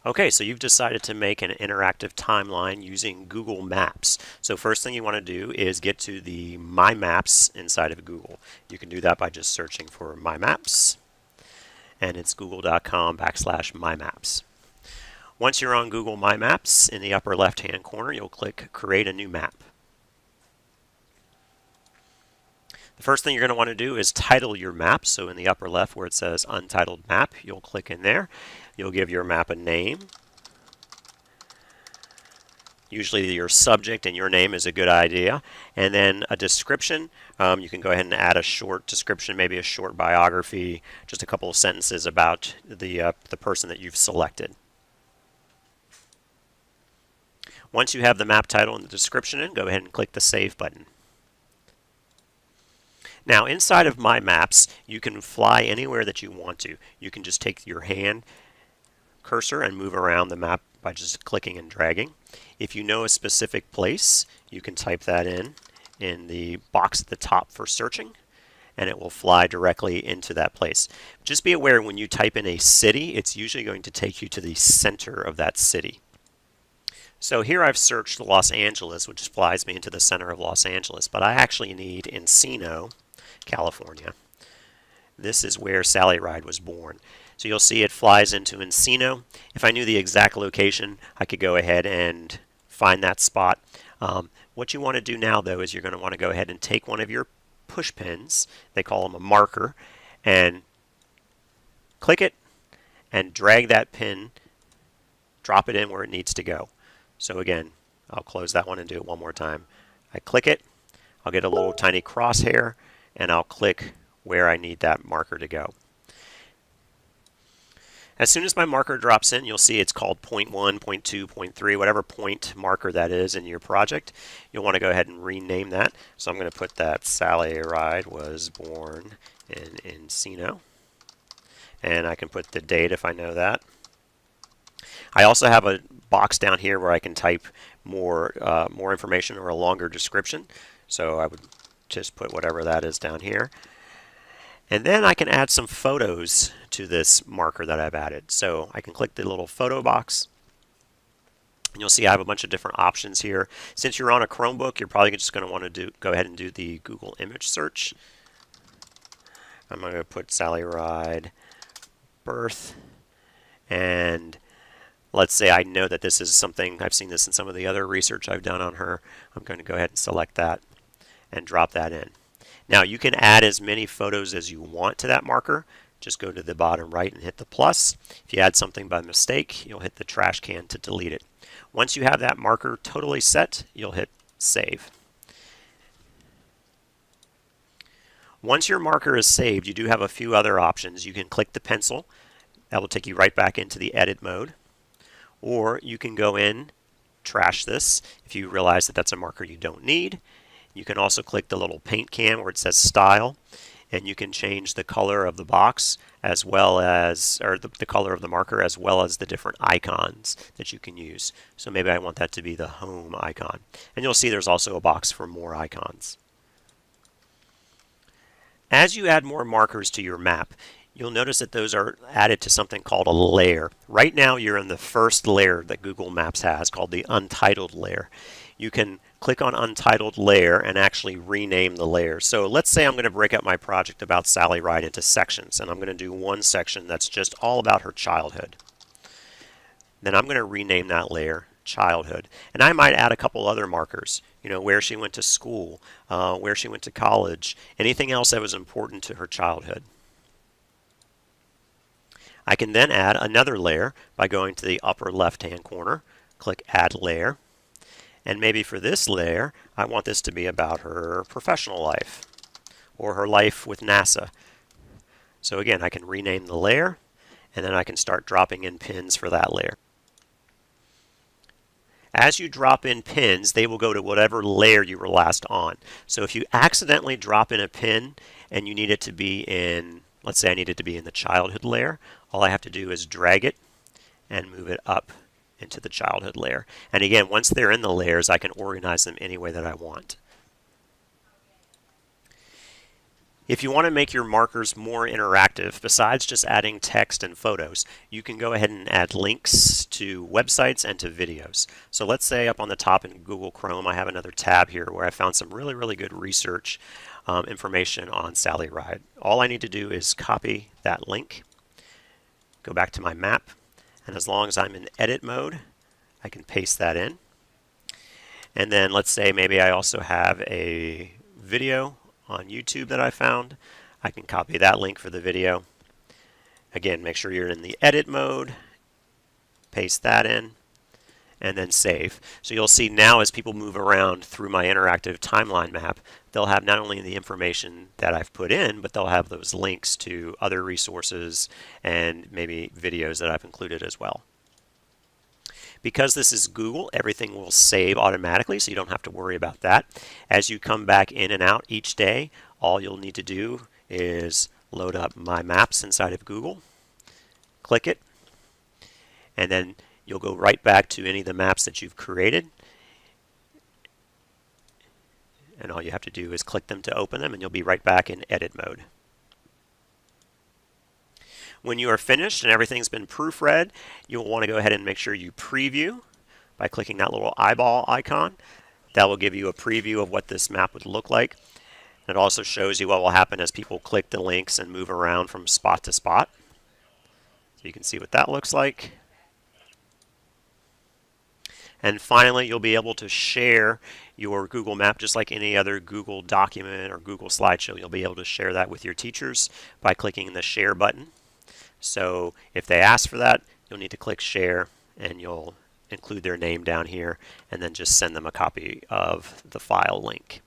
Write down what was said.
Okay, so you've decided to make an interactive timeline using Google Maps. So first thing you want to do is get to the My Maps inside of Google. You can do that by just searching for My Maps, and it's google.com/My Maps. Once you're on Google My Maps, in the upper left-hand corner, you'll click Create a New Map. The first thing you're going to want to do is title your map. So in the upper left where it says Untitled Map, you'll click in there. You'll give your map a name. Usually your subject and your name is a good idea. And then a description. You can go ahead and add a short description, maybe a short biography, just a couple of sentences about the person that you've selected. Once you have the map title and the description in, go ahead and click the Save button. Now inside of My Maps, you can fly anywhere that you want to. You can just take your hand cursor and move around the map by just clicking and dragging. If you know a specific place, you can type that in the box at the top for searching, and it will fly directly into that place. Just be aware when you type in a city, it's usually going to take you to the center of that city. So here I've searched Los Angeles, which flies me into the center of Los Angeles, but I actually need Encino, California. This is where Sally Ride was born. So you'll see it flies into Encino. If I knew the exact location, I could go ahead and find that spot. What you want to do now, though, is you're going to want to go ahead and take one of your push pins, they call them a marker, and click it and drag that pin, drop it in where it needs to go. So again, I'll close that one and do it one more time. I click it, I'll get a little tiny crosshair, and I'll click where I need that marker to go. As soon as my marker drops in, you'll see it's called point 1, point 2, point 3, whatever point marker that is in your project. You'll want to go ahead and rename that. So I'm going to put that Sally Ride was born in Encino. And I can put the date if I know that. I also have a box down here where I can type more information or a longer description. So I would just put whatever that is down here. And then I can add some photos to this marker that I've added. So I can click the little photo box, and you'll see I have a bunch of different options here. Since you're on a Chromebook, you're probably just going to want to go ahead and do the Google image search. I'm going to put Sally Ride birth, and let's say I know that this is something, I've seen this in some of the other research I've done on her. I'm going to go ahead and select that and drop that in. Now you can add as many photos as you want to that marker. Just go to the bottom right and hit the plus. If you add something by mistake, you'll hit the trash can to delete it. Once you have that marker totally set, you'll hit save. Once your marker is saved, you do have a few other options. You can click the pencil. That will take you right back into the edit mode. Or you can go in, trash this if you realize that that's a marker you don't need. You can also click the little paint can where it says style, and you can change the color of the box as well as, or the color of the marker as well as the different icons that you can use. So maybe I want that to be the home icon. And you'll see there's also a box for more icons. As you add more markers to your map, you'll notice that those are added to something called a layer. Right now you're in the first layer that Google Maps has called the Untitled layer. You can click on Untitled Layer and actually rename the layer. So let's say I'm going to break up my project about Sally Ride into sections, and I'm going to do one section that's just all about her childhood. Then I'm going to rename that layer Childhood. And I might add a couple other markers, you know, where she went to school, where she went to college, anything else that was important to her childhood. I can then add another layer by going to the upper left-hand corner, click Add Layer. And maybe for this layer, I want this to be about her professional life or her life with NASA. So again, I can rename the layer, and then I can start dropping in pins for that layer. As you drop in pins, they will go to whatever layer you were last on. So if you accidentally drop in a pin and you need it to be in, let's say I need it to be in the childhood layer, all I have to do is drag it and move it up into the childhood layer. And again, once they're in the layers, I can organize them any way that I want. If you want to make your markers more interactive, besides just adding text and photos, you can go ahead and add links to websites and to videos. So let's say up on the top in Google Chrome, I have another tab here where I found some really good research information on Sally Ride. All I need to do is copy that link, go back to my map, and as long as I'm in edit mode, I can paste that in. And then let's say maybe I also have a video on YouTube that I found. I can copy that link for the video. Again, make sure you're in the edit mode, paste that in, and then save. So you'll see now as people move around through my interactive timeline map, they'll have not only the information that I've put in, but they'll have those links to other resources and maybe videos that I've included as well. Because this is Google, everything will save automatically, so you don't have to worry about that. As you come back in and out each day, all you'll need to do is load up My Maps inside of Google, click it, and then you'll go right back to any of the maps that you've created. And all you have to do is click them to open them, and you'll be right back in edit mode. When you are finished and everything's been proofread, you'll want to go ahead and make sure you preview by clicking that little eyeball icon. That will give you a preview of what this map would look like. And it also shows you what will happen as people click the links and move around from spot to spot. So you can see what that looks like. And finally, you'll be able to share your Google map just like any other Google document or Google slideshow. You'll be able to share that with your teachers by clicking the share button. So if they ask for that, you'll need to click share, and you'll include their name down here and then just send them a copy of the file link.